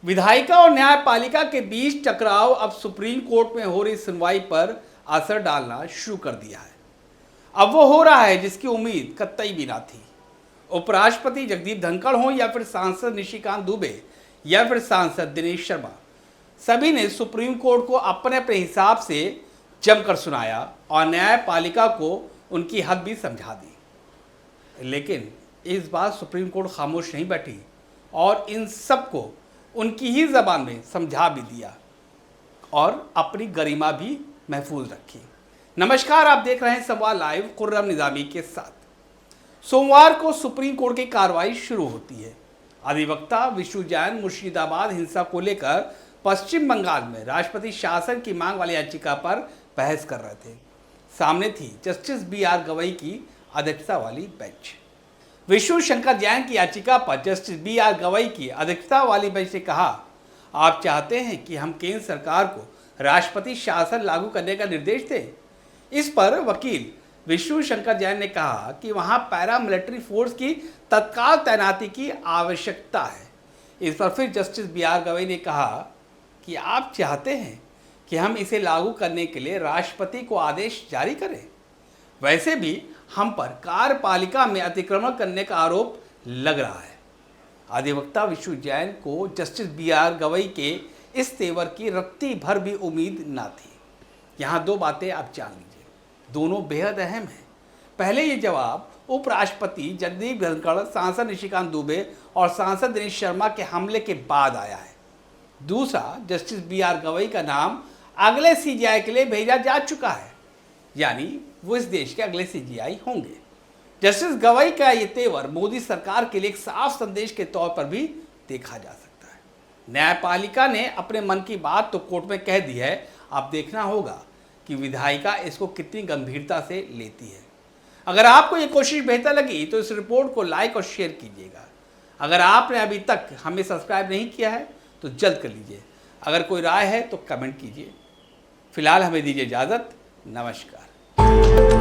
विधायिका और न्यायपालिका के बीच टकराव अब सुप्रीम कोर्ट में हो रही सुनवाई पर असर डालना शुरू कर दिया है। अब वो हो रहा है जिसकी उम्मीद कतई भी ना थी। उपराष्ट्रपति जगदीप धनखड़ हो या फिर सांसद निशिकांत दुबे या फिर सांसद दिनेश शर्मा, सभी ने सुप्रीम कोर्ट को अपने अपने हिसाब से जमकर सुनाया और न्यायपालिका को उनकी हद भी समझा दी। लेकिन इस बार सुप्रीम कोर्ट खामोश नहीं बैठी और इन सबको उनकी ही ज़बान में समझा भी दिया और अपनी गरिमा भी महफूज रखी। नमस्कार, आप देख रहे हैं संवाद लाइव खुर्रम निज़ामी के साथ। सोमवार को सुप्रीम कोर्ट की कार्रवाई शुरू होती है। अधिवक्ता विष्णु जैन मुर्शिदाबाद हिंसा को लेकर पश्चिम बंगाल में राष्ट्रपति शासन की मांग वाली याचिका पर बहस कर रहे थे। सामने थी जस्टिस बी.आर. गवई की अध्यक्षता वाली बेंच। विष्णु शंकर जैन की याचिका पर जस्टिस बी.आर. गवई की अध्यक्षता वाली बेंच ने कहा, आप चाहते हैं कि हम केंद्र सरकार को राष्ट्रपति शासन लागू करने का निर्देश दें। इस पर वकील विष्णु शंकर जैन ने कहा कि वहां पैरामिलिट्री फोर्स की तत्काल तैनाती की आवश्यकता है। इस पर फिर जस्टिस बी.आर. गवई ने कहा कि आप चाहते हैं कि हम इसे लागू करने के लिए राष्ट्रपति को आदेश जारी करें। वैसे भी हम पर कार्यपालिका में अतिक्रमण करने का आरोप लग रहा है। अधिवक्ता विष्णु जैन को जस्टिस बी.आर. गवई के इस तेवर की रत्ती भर भी उम्मीद ना थी। यहाँ दो बातें आप जान लीजिए, दोनों बेहद अहम हैं। पहले ये जवाब उपराष्ट्रपति जगदीप धनखड़, सांसद निशिकांत दुबे और सांसद दिनेश शर्मा के हमले के बाद आया है। दूसरा, जस्टिस बी.आर. गवई का नाम अगले सीजीआई के लिए भेजा जा चुका है, यानी वो इस देश के अगले सीजीआई होंगे। जस्टिस गवई का ये तेवर मोदी सरकार के लिए एक साफ संदेश के तौर पर भी देखा जा सकता है। न्यायपालिका ने अपने मन की बात तो कोर्ट में कह दी है, अब देखना होगा कि विधायिका इसको कितनी गंभीरता से लेती है। अगर आपको ये कोशिश बेहतर लगी तो इस रिपोर्ट को लाइक और शेयर कीजिएगा। अगर आपने अभी तक हमें सब्सक्राइब नहीं किया है तो जल्द कर लीजिए। अगर कोई राय है तो कमेंट कीजिए। फिलहाल हमें दीजिए इजाज़त। नमस्कार।